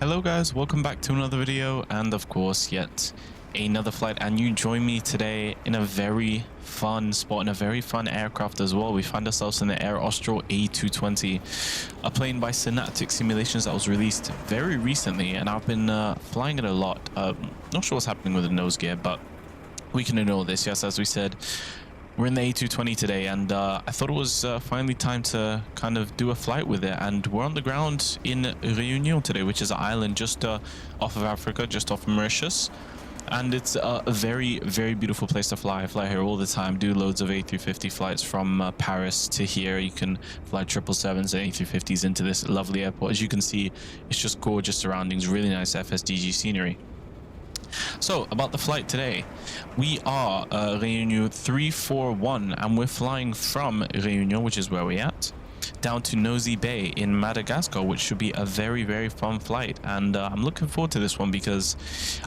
Hello guys, welcome back to another video and of course yet another flight, and you join me today in a very fun spot, in a very fun aircraft as well. We find ourselves in the Austral A220, a plane by Synaptic Simulations that was released very recently, and I've been flying it a lot. Not sure what's happening with the nose gear, but we can ignore this. Yes, as we said, we're in the A220 today, and I thought it was finally time to kind of do a flight with it. And we're on the ground in Réunion today, which is an island just off of Africa, just off Mauritius. And it's a very, very beautiful place to fly. I fly here all the time, do loads of A350 flights from Paris to here. You can fly 777s and A350s into this lovely airport. As you can see, it's just gorgeous surroundings, really nice FSDG scenery. So about the flight today, we are Réunion 341, and we're flying from Réunion, which is where we're at, down to Nosy Be in Madagascar, which should be a very, very fun flight. And I'm looking forward to this one because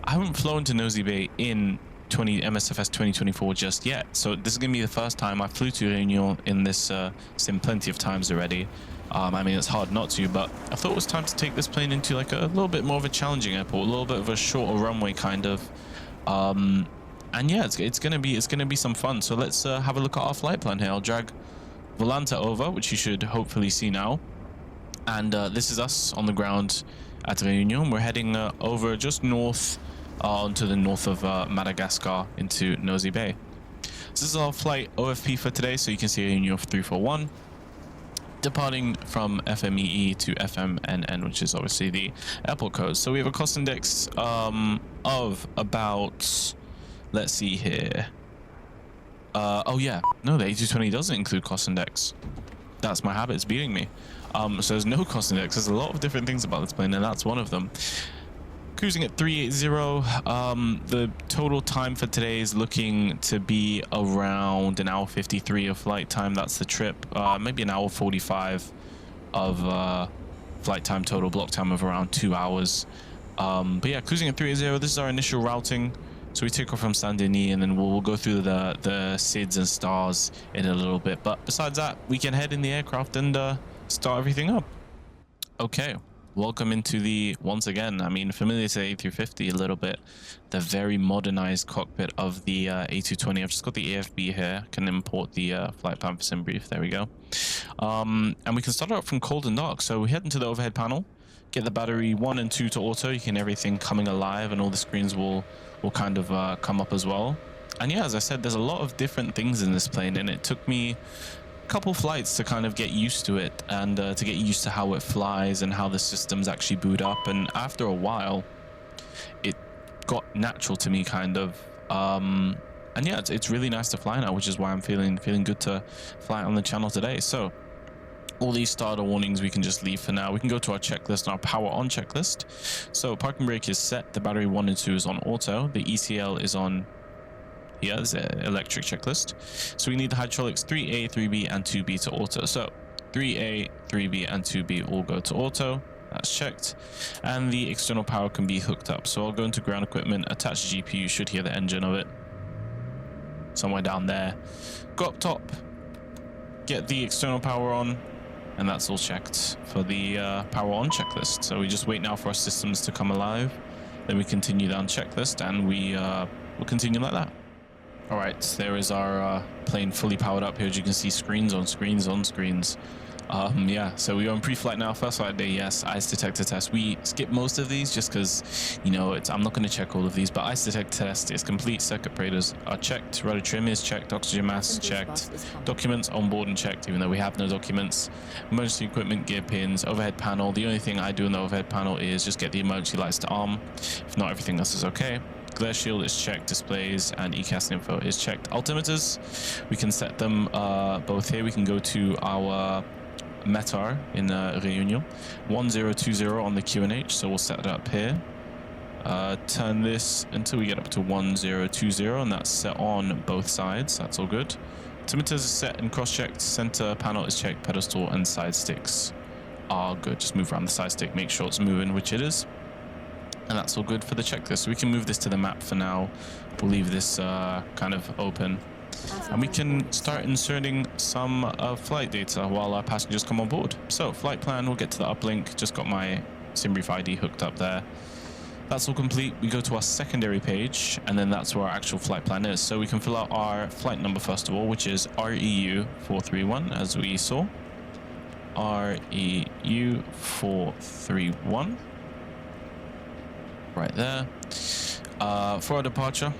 I haven't flown to Nosy Be in MSFS2024 just yet. So this is gonna be the first time. I flew to Réunion in this sim plenty of times already. I mean, it's hard not to, but I thought it was time to take this plane into like a little bit more of a challenging airport, a little bit of a shorter runway kind of. And yeah, it's gonna be some fun. So let's have a look at our flight plan here. I'll drag Volanta over, which you should hopefully see now. And this is us on the ground at Réunion. We're heading over just north, onto the north of Madagascar into Nosy Be. This is our flight OFP for today, so you can see Réunion 341. Departing from FMEE to FMNN, which is obviously the airport code. So we have a cost index of about, let's see here. Oh yeah, no, the A220 doesn't include cost index. That's my habit, it's beating me. So there's no cost index. There's a lot of different things about this plane, and that's one of them. Cruising at 380. The total time for today is looking to be around an hour 53 of flight time. That's the trip. Maybe an hour 45 of flight time total. Block time of around 2 hours. But yeah, cruising at 380. This is our initial routing. So we take off from Saint Denis, and then we'll go through the SIDS and stars in a little bit. But besides that, we can head in the aircraft and start everything up. Okay. Welcome into the, once again, I mean, familiar to the A350 a little bit, the very modernized cockpit of the A220. I've just got the AFB here. I can import the flight plan for sim brief. There we go. And we can start out from cold and dark. So we head into the overhead panel, get the battery 1 and 2 to auto. You can everything coming alive, and all the screens will kind of come up as well. And yeah, as I said, there's a lot of different things in this plane, and it took me couple flights to kind of get used to it, and to get used to how it flies and how the systems actually boot up. And after a while it got natural to me, kind of. And yeah, it's really nice to fly now, which is why I'm feeling good to fly on the channel today. So all these starter warnings we can just leave for now. We can go to our checklist, our power on checklist. So parking brake is set, the battery 1 and 2 is on auto, the ECL is on. Yeah, there's an electric checklist. So we need the hydraulics 3A, 3B, and 2B to auto. So 3A, 3B, and 2B all go to auto. That's checked. And the external power can be hooked up. So I'll go into ground equipment, attach the GPU, you should hear the engine of it somewhere down there. Go up top, get the external power on, and that's all checked for the power on checklist. So we just wait now for our systems to come alive. Then we continue down checklist, and we'll continue like that. All right, there is our plane fully powered up here. As you can see, screens on screens on screens. Yeah, so we are on pre-flight now. First flight day, yes. Ice detector test. We skip most of these just because, you know, I'm not going to check all of these. But ice detector test is complete. Circuit breakers are checked. Rudder trim is checked. Oxygen mask checked. Documents on board and checked, even though we have no documents. Emergency equipment, gear pins, overhead panel. The only thing I do in the overhead panel is just get the emergency lights to arm. If not, everything else is okay. Glare shield is checked, displays and ECAS info is checked. Altimeters, we can set them both here. We can go to our METAR in Réunion, 1020 on the QNH, so we'll set it up here. Turn this until we get up to 1020, and that's set on both sides. That's all good. Altimeters is set and cross-checked. Center panel is checked. Pedestal and side sticks are good. Just move around the side stick, make sure it's moving, which it is. And that's all good for the checklist. So we can move this to the map for now. We'll leave this kind of open. And we can start inserting some flight data while our passengers come on board. So flight plan, we'll get to the uplink. Just got my SimBrief ID hooked up there. That's all complete. We go to our secondary page, and then that's where our actual flight plan is. So we can fill out our flight number first of all, which is REU431, as we saw. REU431. Right there. For our departure,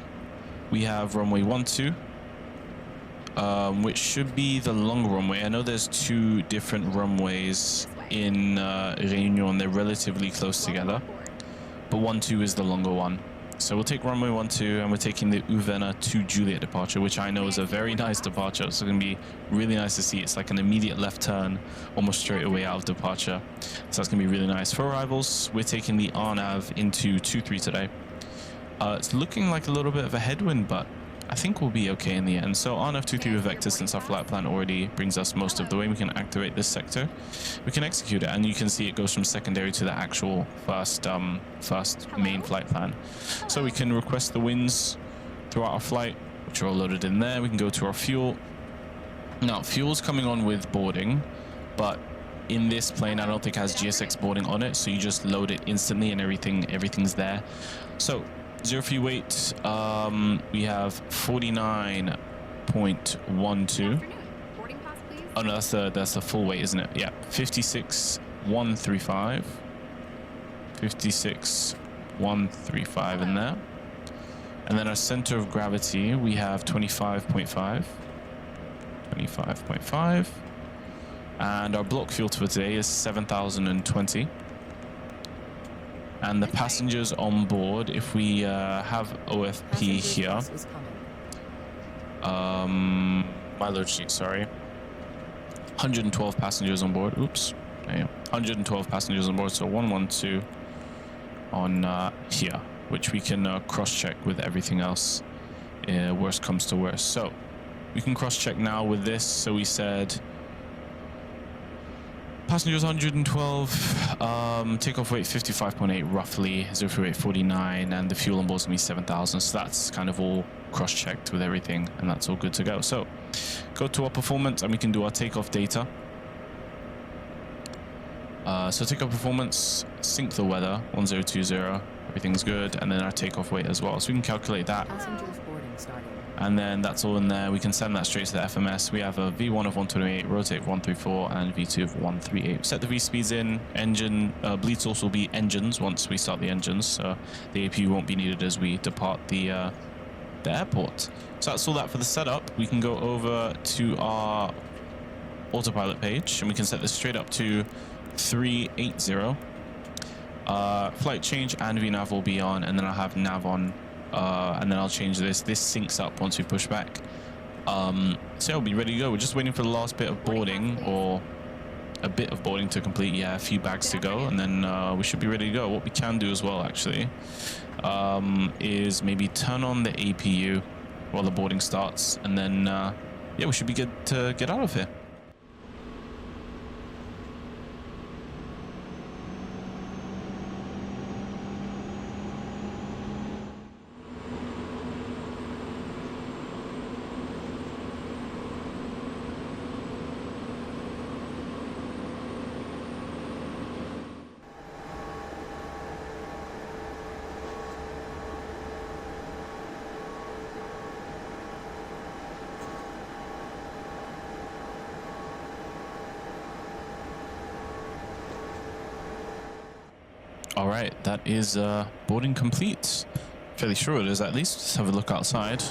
we have runway 12, which should be the long runway. I know there's two different runways in Réunion. They're relatively close together, but 12 is the longer one. So we'll take runway 12, and we're taking the Uvena to Juliet departure, which I know is a very nice departure. So it's going to be really nice to see. It's like an immediate left turn, almost straight away out of departure. So that's going to be really nice. For arrivals, we're taking the RNAV into 23 today. It's looking like a little bit of a headwind, but I think we'll be okay in the end. So RNAV 23 with vector, since our flight plan already brings us most of the way, we can activate this sector. We can execute it, and you can see it goes from secondary to the actual first main flight plan. So we can request the winds throughout our flight, which are all loaded in there. We can go to our fuel. Now, fuel's coming on with boarding, but in this plane, I don't think it has GSX boarding on it, so you just load it instantly and everything's there. So zero fuel weight, we have 49.12. Oh no, that's the full weight, isn't it? Yeah, 56,135. 56,135 in there. And then our center of gravity, we have 25.5. 25.5. And our block fuel for today is 7,020. And the passengers on board, if we have OFP here, my load sheet, sorry, 112 passengers on board. Oops, yeah, 112 passengers on board. So 112 on here, which we can cross-check with everything else. Worst comes to worst. So we can cross-check now with this. So we said passengers 112, takeoff weight 55.8 roughly, zero fuel weight 49, and the fuel on board is gonna be 7,000. So that's kind of all cross-checked with everything, and that's all good to go. So go to our performance, and we can do our takeoff data. So takeoff performance, sync the weather 1020, everything's good, and then our takeoff weight as well. So we can calculate that. And then that's all in there. We can send that straight to the FMS. We have a V1 of 128, rotate 134, and V2 of 138. Set the V speeds in. Engine bleed source will be engines once we start the engines. So the APU won't be needed as we depart the airport. So that's all that for the setup. We can go over to our autopilot page, and we can set this straight up to 380. Flight change and VNAV will be on, and then I'll have nav on. And then I'll change this. This syncs up once we push back. So I'll be ready to go. We're just waiting for the last bit of boarding, or a bit of boarding to complete. Yeah, a few bags to go, and then we should be ready to go. What we can do as well, actually, is maybe turn on the APU while the boarding starts, and then yeah, we should be good to get out of here. All right, that is boarding complete. Fairly sure it is, at least. Let's have a look outside.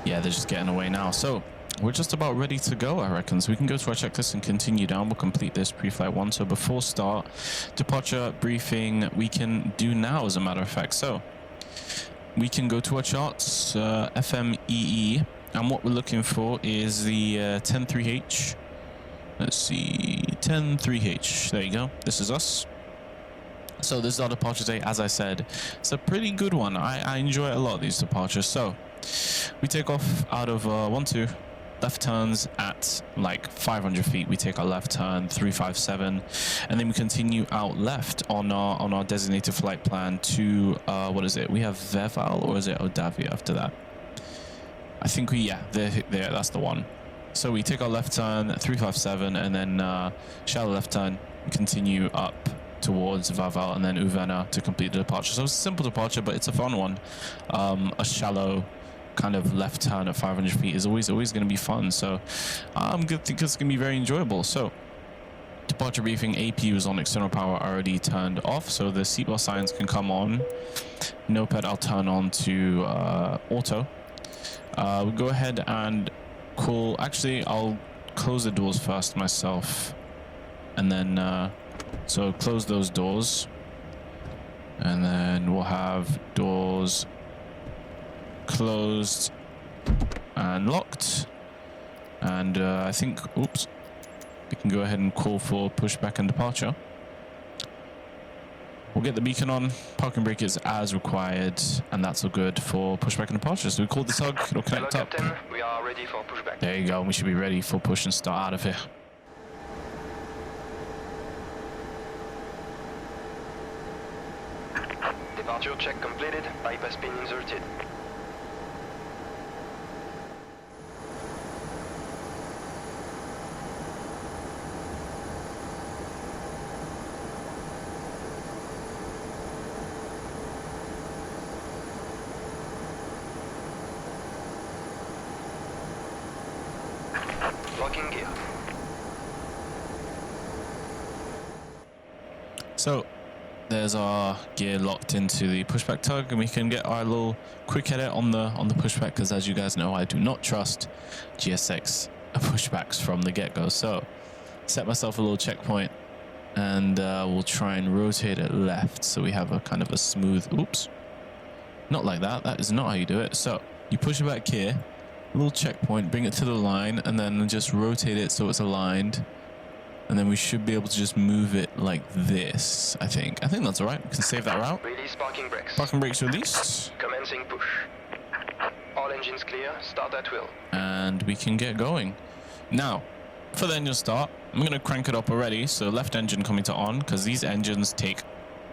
Yeah, they're just getting away now. So we're just about ready to go, I reckon. So we can go to our checklist and continue down. We'll complete this pre-flight one. So before start, departure briefing, we can do now, as a matter of fact. So we can go to our charts, FMEE, and what we're looking for is the 103H. Let's see, 103H. There you go. This is us. So this is our departure day. As I said, it's a pretty good one. I enjoy a lot, these departures. So we take off out of 12, left turns at like 500 feet. We take our left turn 357, and then we continue out left on our designated flight plan to what is it? We have Veval, or is it Odavia after that? I think there, that's the one. So we take our left turn 357, and then shallow left turn, continue up towards Vaval and then Uvena to complete the departure. So it's a simple departure, but it's a fun one. A shallow kind of left turn at 500 feet is always going to be fun. So I'm going to think it's going to be very enjoyable. So departure briefing, APUs on external power already turned off, so the seatbelt signs can come on. Notepad I'll turn on to auto. We'll go ahead and call, actually I'll close the doors first myself, and then so close those doors, and then we'll have doors closed and locked, and I think, oops, we can go ahead and call for pushback and departure. We'll get the beacon on, parking brake is as required, and that's all good for pushback and departure. So we call the tug, it'll connect up. Captain, we are ready for pushback. There you go, we should be ready for push and start out of here. Departure check completed, bypass pin inserted. Locking gear. So there's our gear locked into the pushback tug, and we can get our little quick edit on the pushback, because as you guys know, I do not trust GSX pushbacks from the get-go. So set myself a little checkpoint, and we'll try and rotate it left so we have a kind of a smooth, oops, not like that, that is not how you do it. So you push it back here, a little checkpoint, bring it to the line, and then just rotate it so it's aligned, and then we should be able to just move it like this. I think that's all right. We can save that route. Release parking brakes. Parking brakes released, Commencing push. All engines clear, start at will. and we can get going. Now for the engine start, I'm going to crank it up already, so left engine coming to on, because these engines take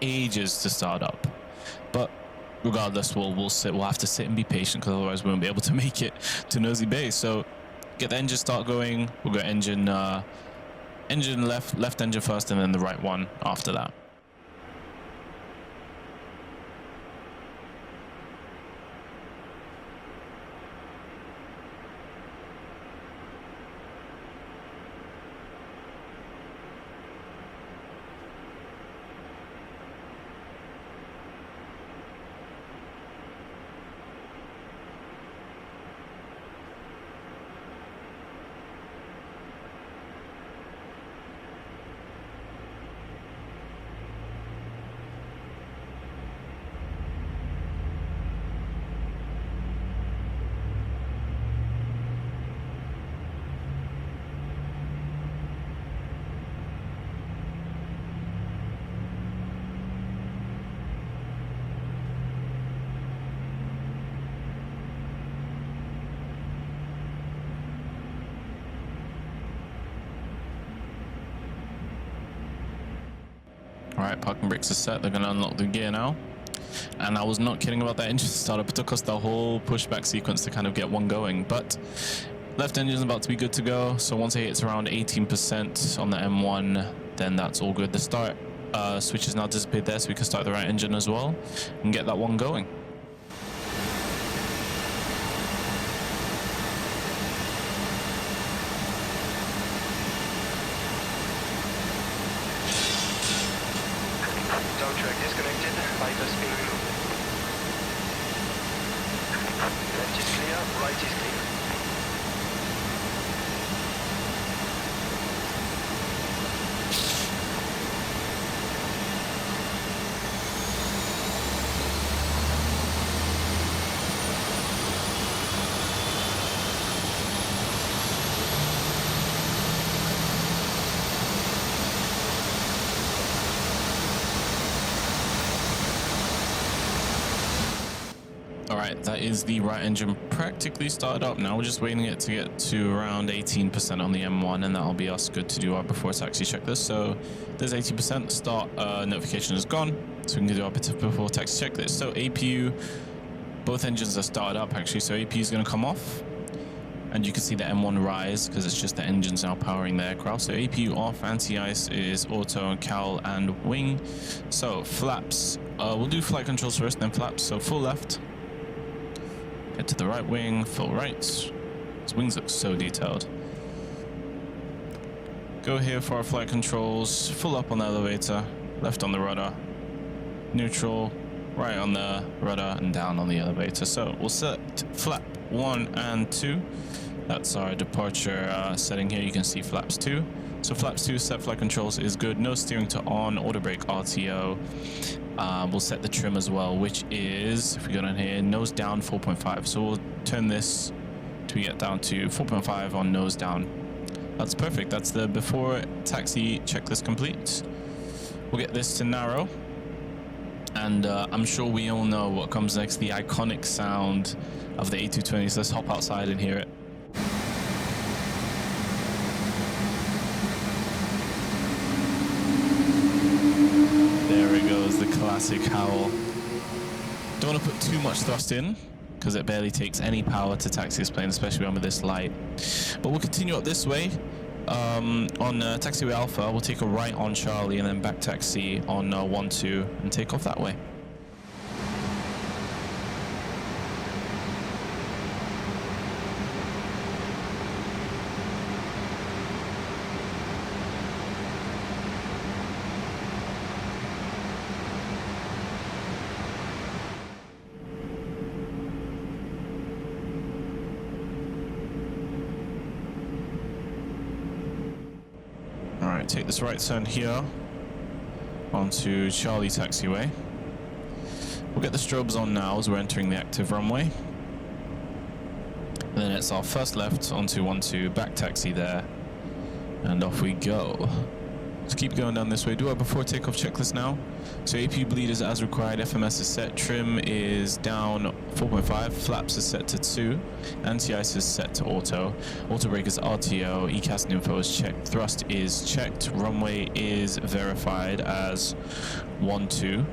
ages to start up, but regardless, we'll have to sit and be patient, because otherwise we won't be able to make it to Nosy Be. So get the engine start going. We'll go engine left engine first, and then the right one after that. Alright, parking brakes are set. They're going to unlock the gear now. And I was not kidding about that engine startup. It took us the whole pushback sequence to kind of get one going. But left engine is about to be good to go. So once it hits around 18% on the M1, then that's all good. The start switch has now disappeared there, so we can start the right engine as well and get that one going. Alright, that is the right engine practically started up. Now we're just waiting it to get to around 18% on the M1, and that'll be us good to do our before taxi checklist. So there's 18%, start notification is gone, so we can do our before taxi checklist. So APU, both engines are started up actually, so APU is going to come off. And you can see the M1 rise because it's just the engines now powering the aircraft. So APU off, anti-ice is auto, cowl, and wing. So flaps, we'll do flight controls first, then flaps. So full left, head to the right wing, full right. His wings look so detailed. Go here for our flight controls, full up on the elevator, left on the rudder, neutral, right on the rudder, and down on the elevator. So we'll set flap 1 and 2. That's our departure setting here. You can see flaps 2. So flaps 2 set flight controls is good. Nose steering to on, auto brake RTO. We'll set the trim as well, which is, if we go down here, nose down 4.5. So we'll turn this to get down to 4.5 on nose down. That's perfect. That's the before taxi checklist complete. We'll get this to narrow. And I'm sure we all know what comes next, the iconic sound of the A220. So let's hop outside and hear it. There it goes, the classic howl. Don't want to put too much thrust in, because it barely takes any power to taxi this plane, especially when with this light. But we'll continue up this way. On taxiway Alpha, we'll take a right on Charlie and then back taxi on 1-2 and take off that way. Take this right turn here onto Charlie taxiway. We'll get the strobes on now as we're entering the active runway. And then it's our first left onto 1-2, back taxi there, and off we go. Let's keep going down this way. Do our before takeoff checklist now. So APU bleed is as required, FMS is set, trim is down 4.5, flaps is set to 2, anti-ice is set to auto, auto brake is RTO, ECAS info is checked, thrust is checked, runway is verified as 1-2.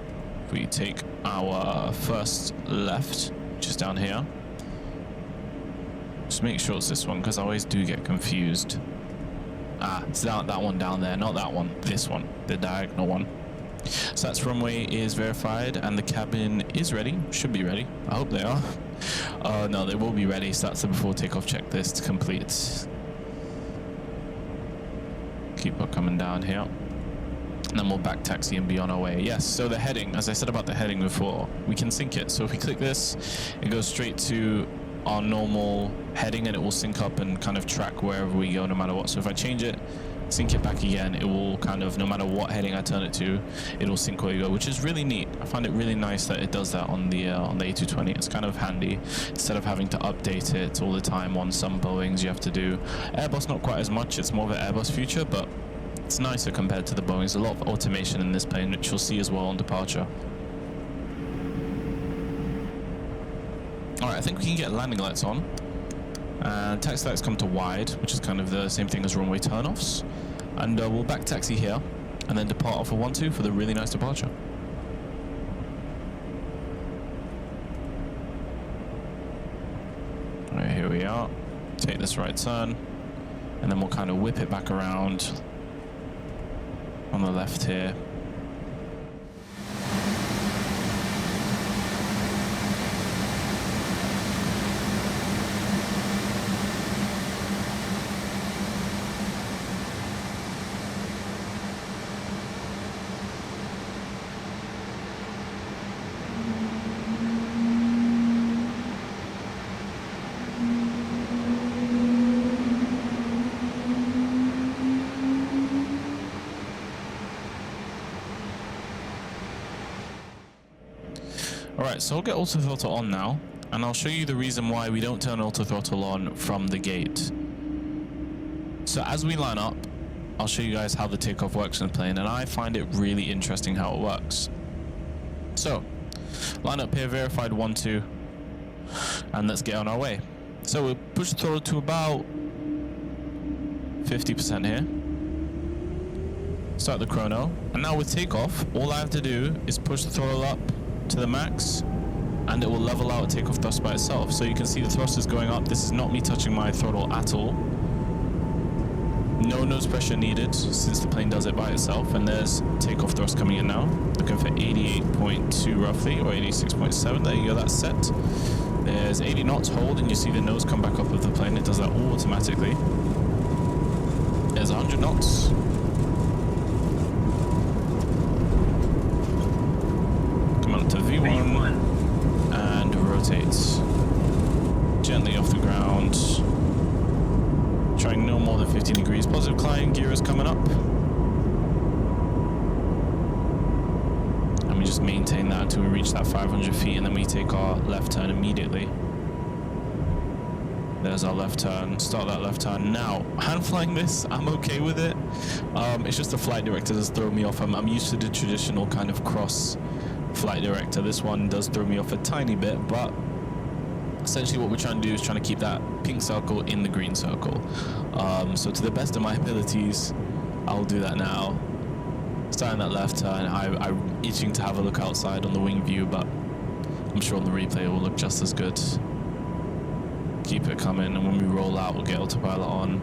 If we take our first left, which is down here, just make sure it's this one because I always do get confused. It's that one down there, not that one, this one, the diagonal one. So that's runway is verified and the cabin is ready, should be ready. I hope they are. No, they will be ready. So that's the before takeoff checklist complete. Keep on coming down here. And then we'll back taxi and be on our way. Yes, so the heading, as I said about the heading before, we can sync it. So if we click this, it goes straight to our normal heading and it will sync up and kind of track wherever we go no matter what. So if I change it, sync it back again, it will kind of, no matter what heading I turn it to, it'll sync where you go, which is really neat. I find it really nice that it does that on the A220. It's kind of handy instead of having to update it all the time. On some Boeings you have to do. Airbus not quite as much, it's more of an Airbus feature, but it's nicer compared to the Boeings. A lot of automation in this plane, which you'll see as well on departure. Alright, I think we can get landing lights on. And taxi lights come to wide, which is kind of the same thing as runway turnoffs. And we'll back taxi here, and then depart off of 1-2 for the really nice departure. Alright, here we are. Take this right turn, and then we'll kind of whip it back around on the left here. Alright, so I'll get auto throttle on now, and I'll show you the reason why we don't turn auto throttle on from the gate. So as we line up, I'll show you guys how the takeoff works in the plane, and I find it really interesting how it works. So, line up here, verified 1-2, and let's get on our way. So we'll push the throttle to about 50% here. Start the chrono, and now with takeoff, all I have to do is push the throttle up to the max, and it will level out takeoff thrust by itself. So you can see the thrust is going up. This is not me touching my throttle at all. No nose pressure needed since the plane does it by itself. And there's takeoff thrust coming in now. Looking for 88.2 roughly, or 86.7. There you go, that's set. There's 80 knots, hold, and you see the nose come back up of the plane. It does that all automatically. There's 100 knots. Come on to V1 and rotate gently off the ground. Trying no more than 15 degrees. Positive climb, gear is coming up. And we just maintain that until we reach that 500 feet, and then we take our left turn immediately. There's our left turn. Start that left turn. Now, hand flying this, I'm okay with it. It's just the flight director does throw me off. I'm used to the traditional kind of cross flight director. This one does throw me off a tiny bit, but essentially what we're trying to do is trying to keep that pink circle in the green circle. So to the best of my abilities, I'll do that now. Starting that left turn, I'm itching to have a look outside on the wing view, but I'm sure on the replay it will look just as good. Keep it coming, and when we roll out, we'll get autopilot on.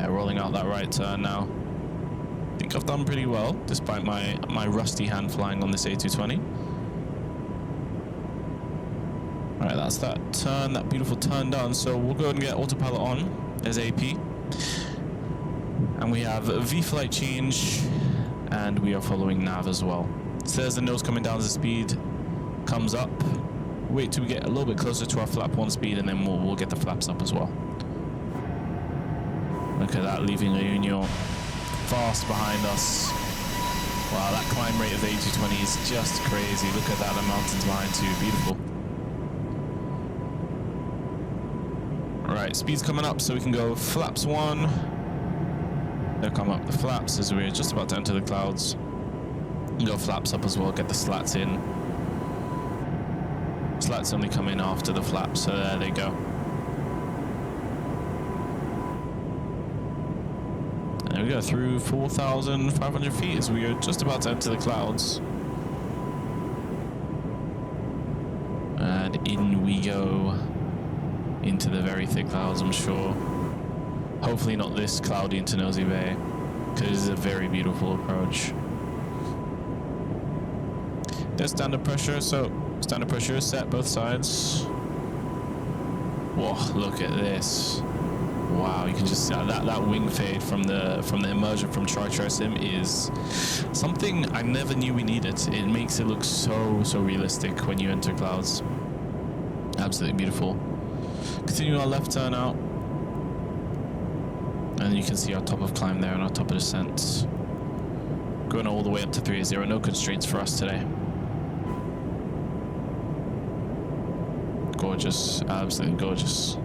Rolling out that right turn now. I think I've done pretty well, despite my rusty hand flying on this A220. Alright, that's that turn, that beautiful turn done. So we'll go and get autopilot on. There's AP. And we have a V-flight change, and we are following nav as well. So there's the nose coming down as the speed comes up. Wait till we get a little bit closer to our flap 1 speed, and then we'll get the flaps up as well. Look at that, leaving Reunion fast behind us. Wow, that climb rate of the A220 is just crazy. Look at that, the mountains behind too, beautiful. Alright, speed's coming up, so we can go flaps 1. They'll come up the flaps as we're just about to enter the clouds. Go flaps up as well, get the slats in. Slats only come in after the flaps, so there they go. And we go through 4,500 feet as we are just about to enter the clouds. And in we go into the very thick clouds, I'm sure. Hopefully not this cloudy into Nosy Be, because it is a very beautiful approach. There's standard pressure, so standard pressure is set both sides. Whoa, look at this. Wow, you can just see that wing fade from the immersion from Tri-Sim is something I never knew we needed. It makes it look so realistic when you enter clouds. Absolutely beautiful. Continue our left turn out. And you can see our top of climb there and our top of descent. Going all the way up to 380, no constraints for us today. gorgeous, absolutely gorgeous.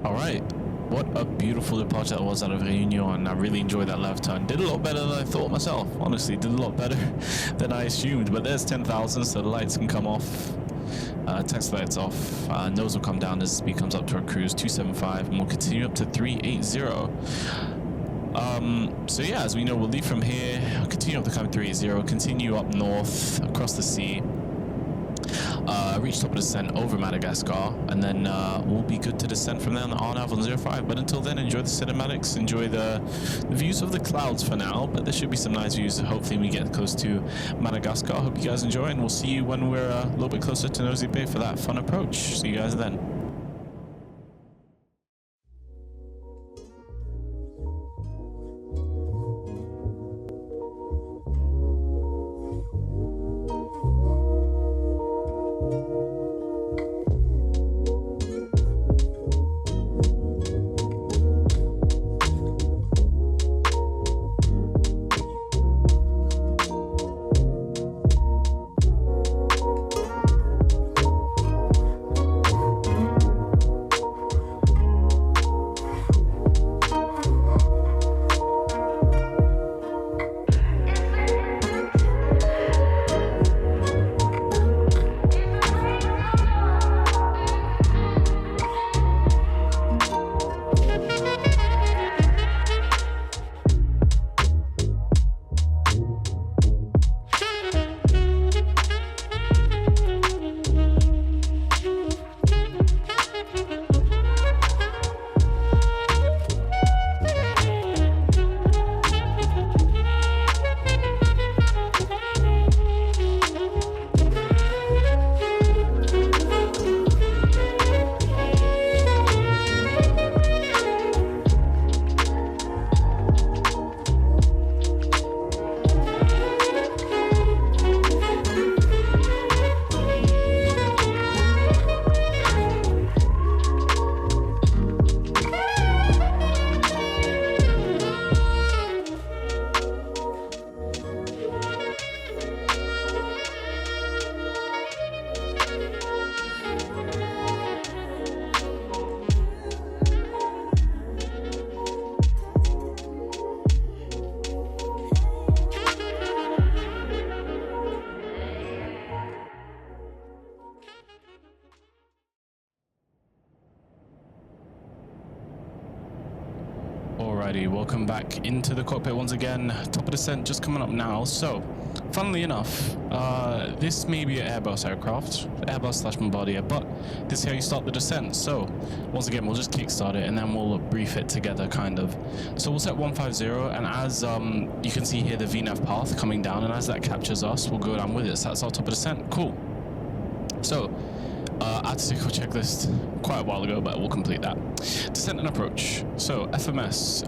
All right, what a beautiful departure that was out of Réunion. I really enjoyed that left turn. Did a lot better than I thought myself. Honestly, did a lot better than I assumed. But there's 10,000, so the lights can come off. Text lights off. Nose will come down as the speed comes up to our cruise 275, and we'll continue up to 380. So yeah, as we know, we'll leave from here, continue up the climb 380, continue up north across the sea. Reach top of descent over Madagascar, and then we'll be good to descend from there on RNAV on 05. But until then, enjoy the cinematics, enjoy the views of the clouds for now, but there should be some nice views. Hopefully we get close to Madagascar. Hope you guys enjoy, and we'll see you when we're a little bit closer to Nosy Be for that fun approach. See you guys then. Alrighty, welcome back into the cockpit once again. Top of descent just coming up now. So, funnily enough, this may be an Airbus aircraft, Airbus / Bombardier, but this is how you start the descent. So, once again, we'll just kickstart it and then we'll brief it together, kind of. So we'll set 150, and as you can see here, the VNAV path coming down, and as that captures us, we'll go down with it. So that's our top of descent. Cool. So, I had to take a checklist quite a while ago, but we'll complete that. Descent and approach. So FMS,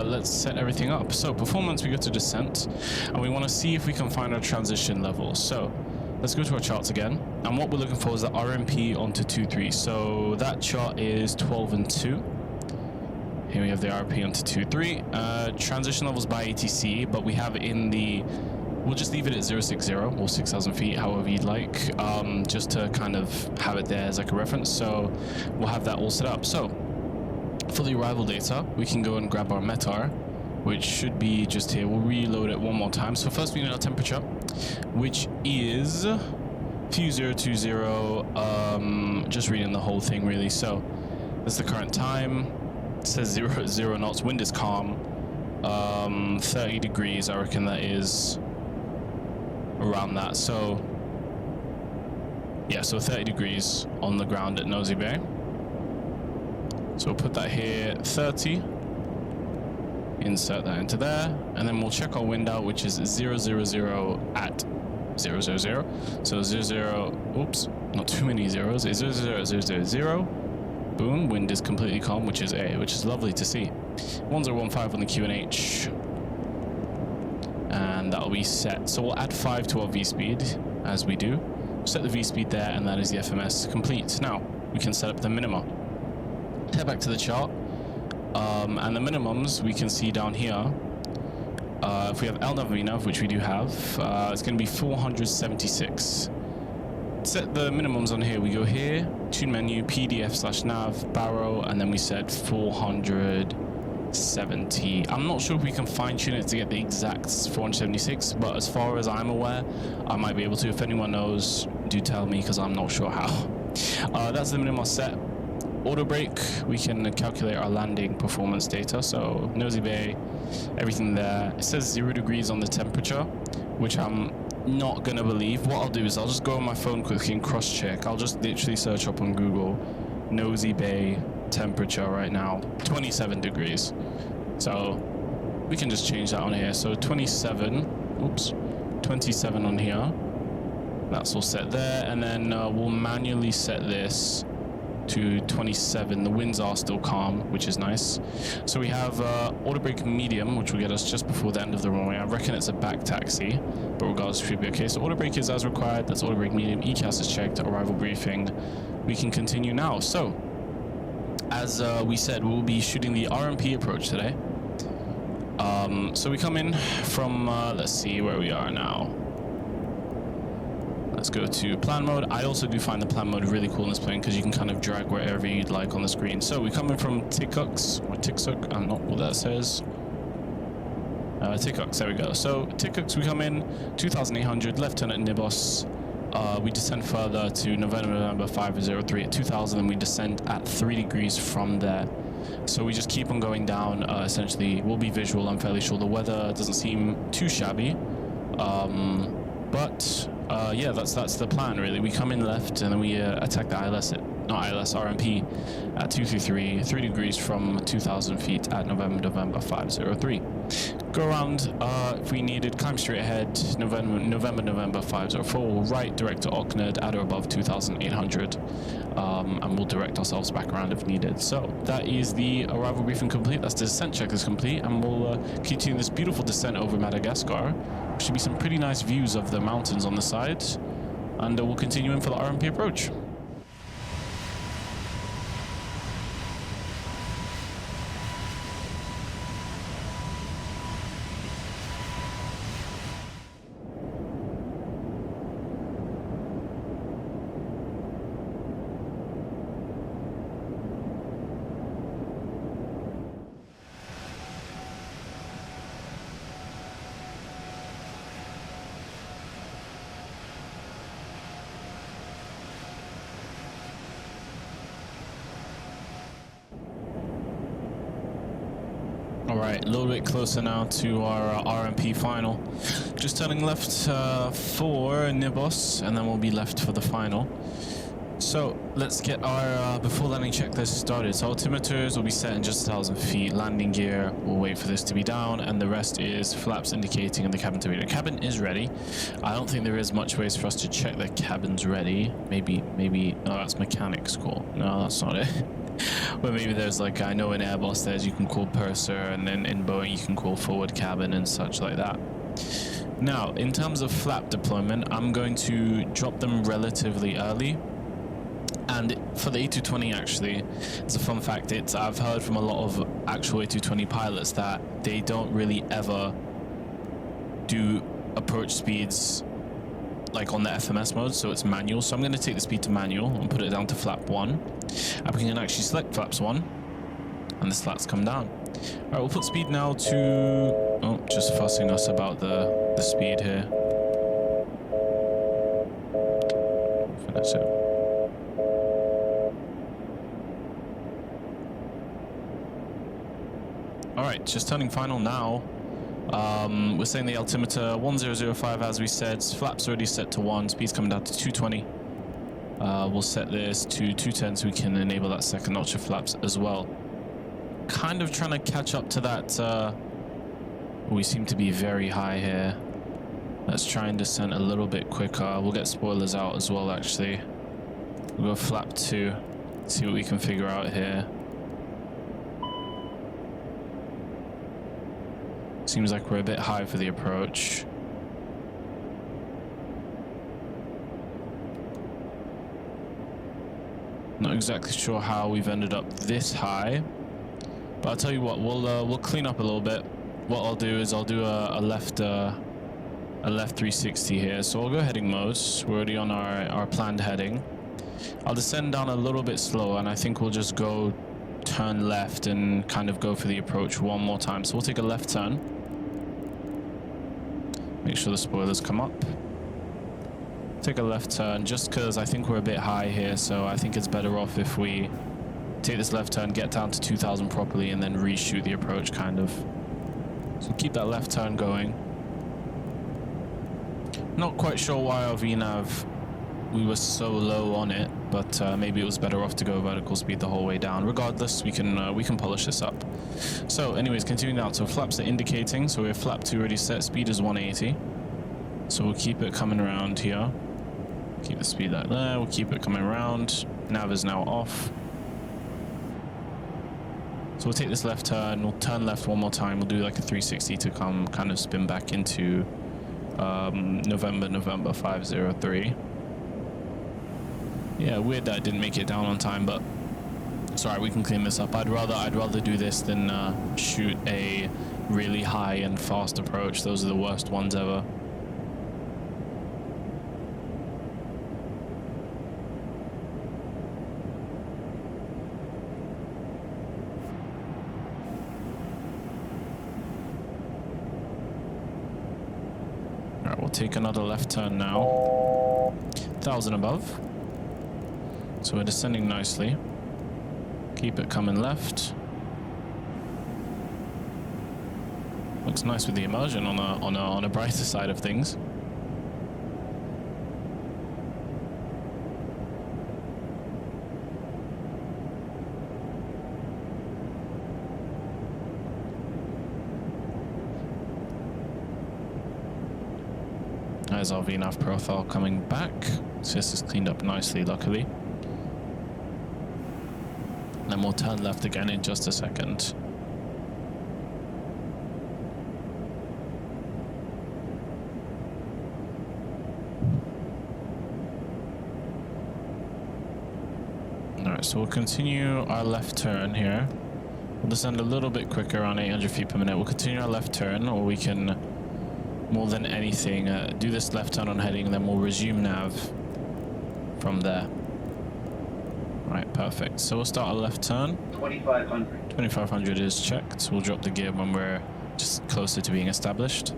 let's set everything up. So performance, we go to descent, and we want to see if we can find our transition level. So let's go to our charts again, and what we're looking for is the RMP onto 2.3. So that chart is 12 and 2. Here we have the RMP onto 2.3. Transition levels by ATC, but we have in the, we'll just leave it at 060 or 6,000 feet, however you'd like, just to kind of have it there as like a reference. So we'll have that all set up. So for the arrival data, we can go and grab our METAR, which should be just here. We'll reload it one more time. So first we need our temperature, which is few 020, just reading the whole thing really. So that's the current time. It says 0 knots, wind is calm, 30 degrees, I reckon that is around that. So yeah, so 30 degrees on the ground at Nosy Be. So we'll put that here, 30, insert that into there, and then we'll check our wind out, which is 000 at 000. So 00, oops, not too many zeros, it's 00000. Boom, wind is completely calm, which is lovely to see. 1015 on the QNH. and that'll be set. So we'll add 5 to our V-speed as we do. Set the V-speed there, and that is the FMS complete. Now we can set up the minima. Head back to the chart, and the minimums we can see down here. If we have LNAV, which we do have, it's going to be 476. Set the minimums on here. We go here, tune menu, PDF/nav, barrow, and then we set 470. I'm not sure if we can fine tune it to get the exact 476, but as far as I'm aware, I might be able to. If anyone knows, do tell me, because I'm not sure how. That's the minimum set. Auto brake, we can calculate our landing performance data. So Nosy Be, everything there. It says 0 degrees on the temperature, which I'm not gonna believe. What I'll do is I'll just go on my phone quickly and cross check. I'll just literally search up on Google Nosy Be temperature right now, 27 degrees. So we can just change that on here. So 27 on here. That's all set there, and then we'll manually set this to 27. The winds are still calm, which is nice. So we have auto brake medium, which will get us just before the end of the runway. I reckon it's a back taxi, but regardless, should be okay. So auto brake is as required. That's auto brake medium. ECAS is checked. Arrival briefing. We can continue now. So as we said, we'll be shooting the RMP approach today. So we come in from let's see where we are now. Let's go to plan mode. I also do find the plan mode really cool in this plane because you can kind of drag wherever you'd like on the screen. So we come in from Takeoff, or Takeoff, I'm not what that says. Takeoff, there we go. So Takeoff, we come in 2,800, left turn at Nibos. We descend further to November 503 at 2,000, and we descend at 3 degrees from there. So we just keep on going down. Essentially, we'll be visual. I'm fairly sure the weather doesn't seem too shabby. Yeah, that's the plan really. We come in left and then we attack the RMP at 233, 3 degrees from 2,000 feet at November 503. Go around if we needed, climb straight ahead, November 504, right, direct to Ocknard at or above 2,800, and we'll direct ourselves back around if needed. So that is the arrival briefing complete. That's the descent check is complete, and we'll continue this beautiful descent over Madagascar. Should be some pretty nice views of the mountains on the side, and we'll continue in for the RMP approach. Alright, a little bit closer now to our RMP final. Just turning left for Nibos, and then we'll be left for the final. So let's get our before landing checklist started. So altimeters will be set in just 1,000 feet. Landing gear, we'll wait for this to be down, and the rest is flaps indicating and the cabin to be. The cabin is ready. I don't think there is much ways for us to check the cabin's ready. Maybe, no, that's mechanics call. No, that's not it. But maybe there's like, I know in Airbus there's, you can call purser, and then in Boeing you can call forward cabin and such like that. Now, in terms of flap deployment, I'm going to drop them relatively early. And for the A220, actually, it's a fun fact. I've heard from a lot of actual A220 pilots that they don't really ever do approach speeds like on the FMS mode, so it's manual. So I'm going to take the speed to manual and put it down to flap 1. And we can actually select flaps 1, and the slats come down. All right, we'll put speed now to, oh, just fussing us about the speed here. Finish it. All right, just turning final now. We're saying the altimeter 1005 as we said. Flaps already set to 1. Speed's coming down to 220. We'll set this to 210 so we can enable that second notch of flaps as well. Kind of trying to catch up to that. We seem to be very high here. Let's try and descend a little bit quicker. We'll get spoilers out as well, actually. We'll go flap 2. See what we can figure out here. Seems like we're a bit high for the approach. Not exactly sure how we've ended up this high, but I'll tell you what, we'll clean up a little bit. What I'll do is I'll do a left 360 here. So we'll go heading modes. We're already on our planned heading. I'll descend down a little bit slower, and I think we'll just go turn left and kind of go for the approach one more time. So we'll take a left turn. Make sure the spoilers come up. Take a left turn just because I think we're a bit high here, so I think it's better off if we take this left turn, get down to 2000 properly, and then reshoot the approach kind of. So keep that left turn going. Not quite sure why our VNAV, we were so low on it, but maybe it was better off to go vertical speed the whole way down. Regardless, we can polish this up. So anyways, continuing out. So flaps are indicating, so we have flap 2 already set, speed is 180. So we'll keep it coming around here. Keep the speed like there, we'll keep it coming around. Nav is now off. So we'll take this left turn, we'll turn left one more time, we'll do like a 360 to come kind of spin back into November 503. Yeah, weird that I didn't make it down on time, but it's alright, we can clean this up. I'd rather do this than shoot a really high and fast approach. Those are the worst ones ever. We'll take another left turn now. 1000 above. So we're descending nicely. Keep it coming left. Looks nice with the immersion on a brighter side of things. There's our VNAV profile coming back. So this is cleaned up nicely, luckily. And then we'll turn left again in just a second. Alright, so we'll continue our left turn here. We'll descend a little bit quicker, around 800 feet per minute. We'll continue our left turn, or we can, more than anything, do this left turn on heading, and then we'll resume nav from there. Right, perfect. So we'll start our left turn. 2500. 2500 is checked. We'll drop the gear when we're just closer to being established.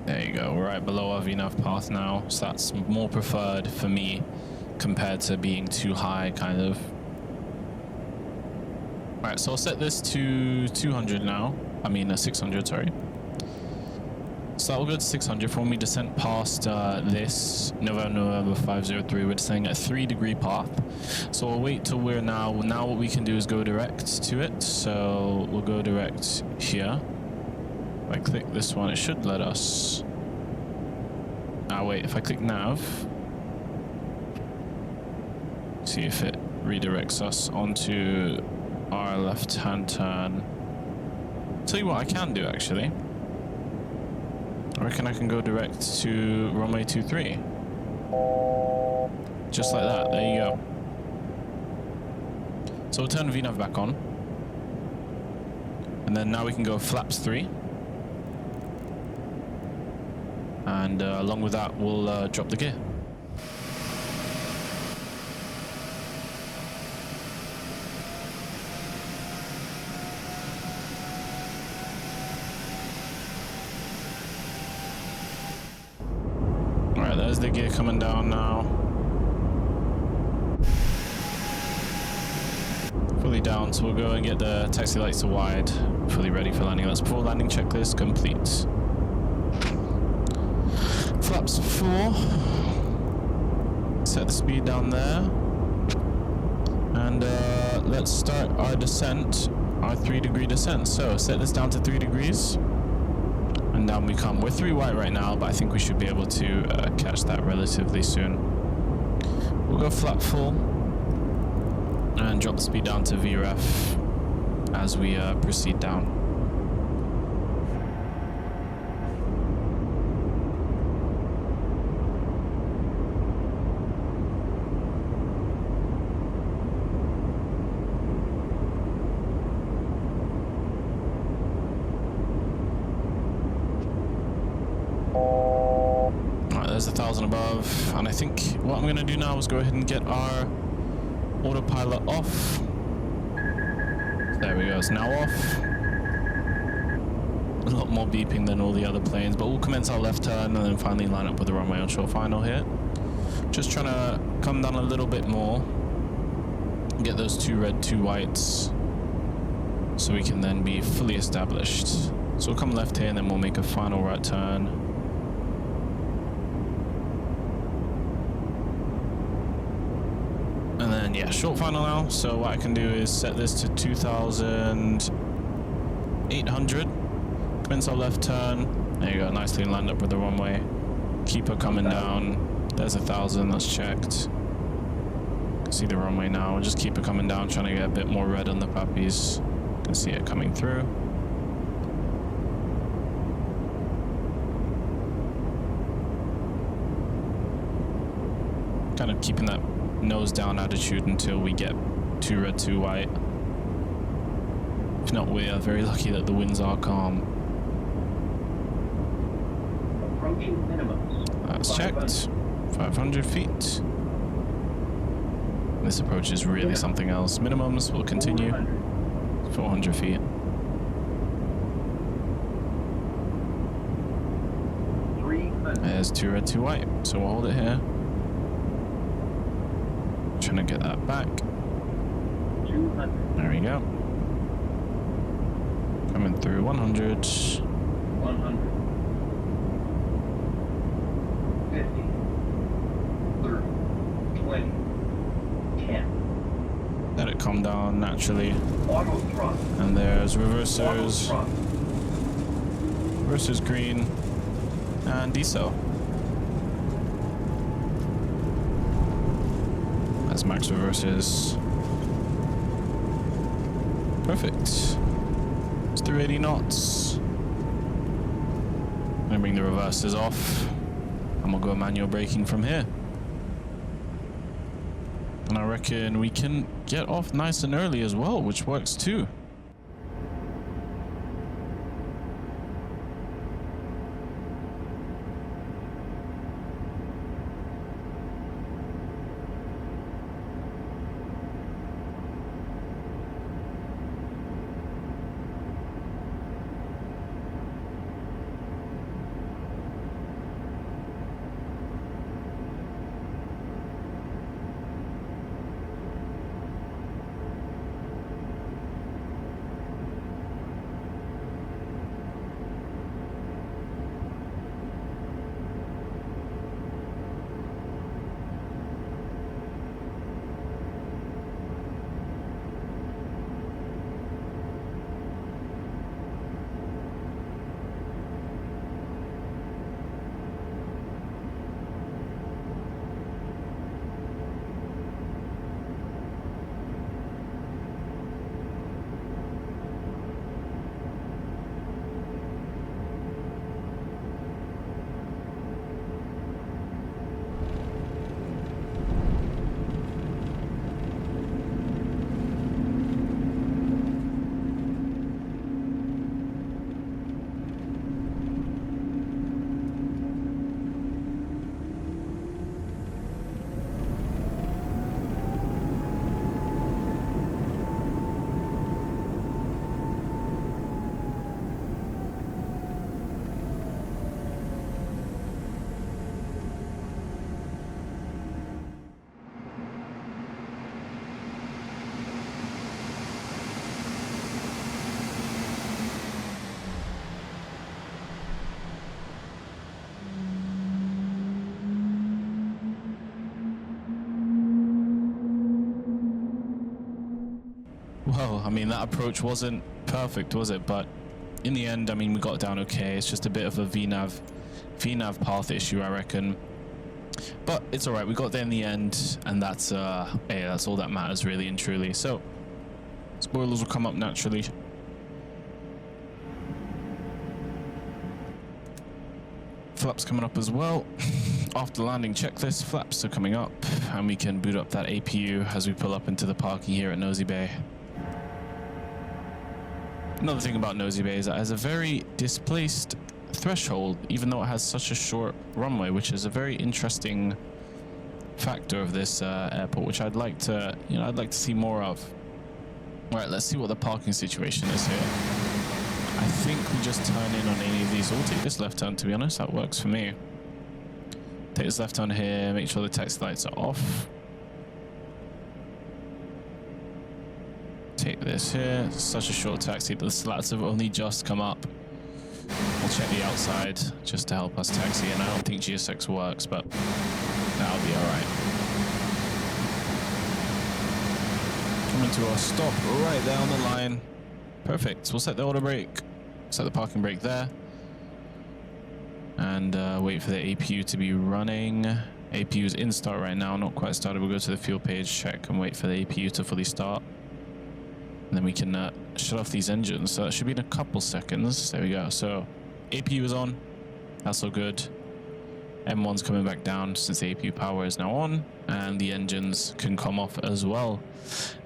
There you go. We're right below our VNAV path now, so that's more preferred for me compared to being too high, kind of. Alright, so I'll set this to 200 now. I mean 600, sorry. So that will go to 600 for when we descend past this November 503. We're descending at a 3-degree path. So we'll wait till we're now what we can do is go direct to it. So we'll go direct here. If I click this one, it should let us. Ah, wait, if I click nav, see if it redirects us onto our left-hand turn. Tell you what I can do, actually. I reckon I can go direct to runway 23. Just like that, there you go. So we'll turn VNAV back on. And then now we can go flaps 3. And along with that, we'll drop the gear. Alright, there's the gear coming down now. Fully down, so we'll go and get the taxi lights to wide. Fully ready for landing. That's full landing checklist complete. Flaps 4. Set the speed down there. And let's start our descent, our 3-degree descent. So set this down to 3 degrees. And down we come. We're 3 white right now, but I think we should be able to catch that relatively soon. We'll go flap full. And drop the speed down to VREF as we proceed down. There's 1,000 above, and I think what I'm going to do now is go ahead and get our autopilot off. There we go, it's now off. A lot more beeping than all the other planes, but we'll commence our left turn and then finally line up with the runway on short final here. Just trying to come down a little bit more, get those 2 red, 2 whites, so we can then be fully established. So we'll come left here and then we'll make a final right turn. And then, yeah, short final now. So what I can do is set this to 2,800. Commence our left turn. There you go, nicely lined up with the runway. Keep her coming down. There's 1,000, that's checked. See the runway now. We'll just keep it coming down, trying to get a bit more red on the puppies. You can see it coming through. Kind of keeping that nose down attitude until we get 2 red, 2 white. If not, we are very lucky that the winds are calm. Approaching minimums. That's checked. 500 feet. This approach is really something else. Minimums will continue. 400 feet. 300. There's 2 red, 2 white. So we'll hold it here. Trying to get that back. 200. There we go. Coming through 100. 100. 50. 30. 20. 10. Let it come down naturally. Auto thrust. And there's Auto reversers. thrust. Reversers green. And decel. That's max reverses. Perfect. It's 380 knots. I'm gonna bring the reversers off. And we'll go manual braking from here. And I reckon we can get off nice and early as well, which works too. Well, I mean, that approach wasn't perfect, was it? But in the end, I mean, we got down okay. It's just a bit of a VNav path issue, I reckon. But it's all right. We got there in the end, and that's hey, that's all that matters, really and truly. So Spoilers will come up naturally. Flaps coming up as well. After landing checklist, flaps are coming up, and we can boot up that APU as we pull up into the parking here at Nosy Be. Another thing about Nosy Be is that it has a very displaced threshold, even though it has such a short runway, which is a very interesting factor of this airport, which I'd like to, I'd like to see more of. All right, let's see what the parking situation is here. I think we just turn in on any of these. We'll take this left turn, to be honest. That works for me. Take this left turn here, make sure the taxi lights are off. Take this here. It's such a short taxi. The slats have only just come up. We'll check the outside just to help us taxi, and I don't think GSX works, but that'll be alright. Coming to our stop right there on the line. Perfect. We'll set the auto brake, set the parking brake there, and wait for the APU to be running. APU is in start right now, not quite started. We'll go to the fuel page, check, and wait for the APU to fully start. And then we can shut off these engines. So that should be in a couple seconds. There we go. So APU is on. That's all good. M1's coming back down since the APU power is now on, and the engines can come off as well.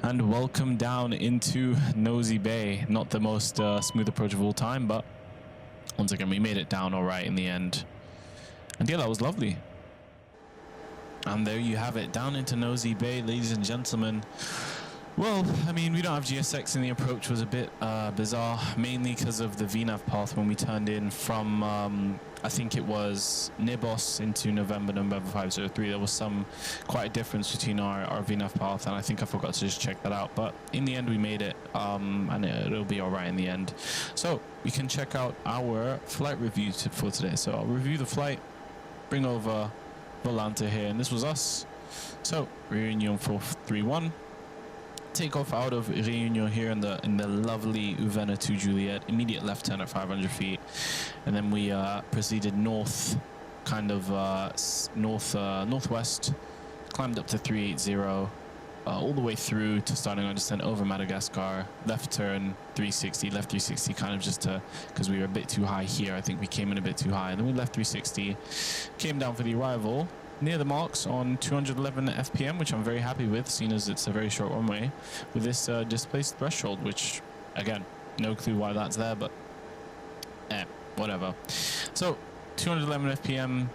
And welcome down into Nosy Be. Not the most smooth approach of all time, but once again, we made it down all right in the end. And yeah, that was lovely. And there you have it, down into Nosy Be, ladies and gentlemen. Well, I mean, we don't have GSX, and the approach was a bit bizarre, mainly because of the VNAV path when we turned in from, I think it was Nibos into November 503. There was quite a difference between our VNAV path, and I think I forgot to just check that out. But in the end, we made it, and it'll be all right in the end. So we can check out our flight review for today. So I'll review the flight, bring over Volante here, and this was us. So Réunion 431. Takeoff out of Réunion here in the lovely Uvena 2 Juliet, immediate left turn at 500 feet, and then we proceeded north, kind of northwest, climbed up to 380, all the way through to starting our descent over Madagascar, left turn 360, left 360, kind of just because we were a bit too high here. I think we came in a bit too high, and then we left 360, came down for the arrival near the marks on 211 FPM, which I'm very happy with, seeing as it's a very short runway with this displaced threshold, which, again, no clue why that's there, but whatever. So 211 FPM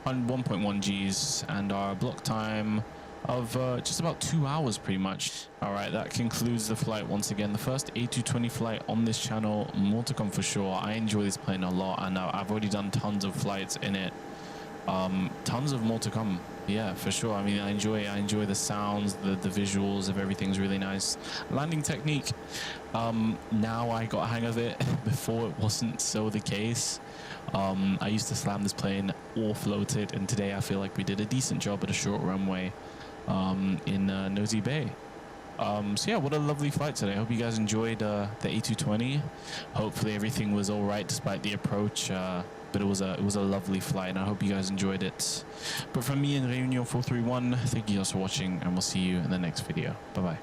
on 1.1 Gs, and our block time of just about 2 hours pretty much. All right, that concludes the flight. Once again, the first A220 flight on this channel. More to come for sure. I enjoy this plane a lot, and I've already done tons of flights in it. Tons of more to come. Yeah, for sure. I mean, I enjoy the sounds, the visuals of everything's really nice. Landing technique, now I got a hang of it. Before it wasn't so the case. I used to slam this plane or float it, and today I feel like we did a decent job at a short runway in Nosy Be. So yeah, what a lovely flight today. I hope you guys enjoyed the A220. Hopefully everything was all right despite the approach. But it was a lovely flight, and I hope you guys enjoyed it. But from me and Réunion 431, thank you guys for watching, and we'll see you in the next video. Bye bye.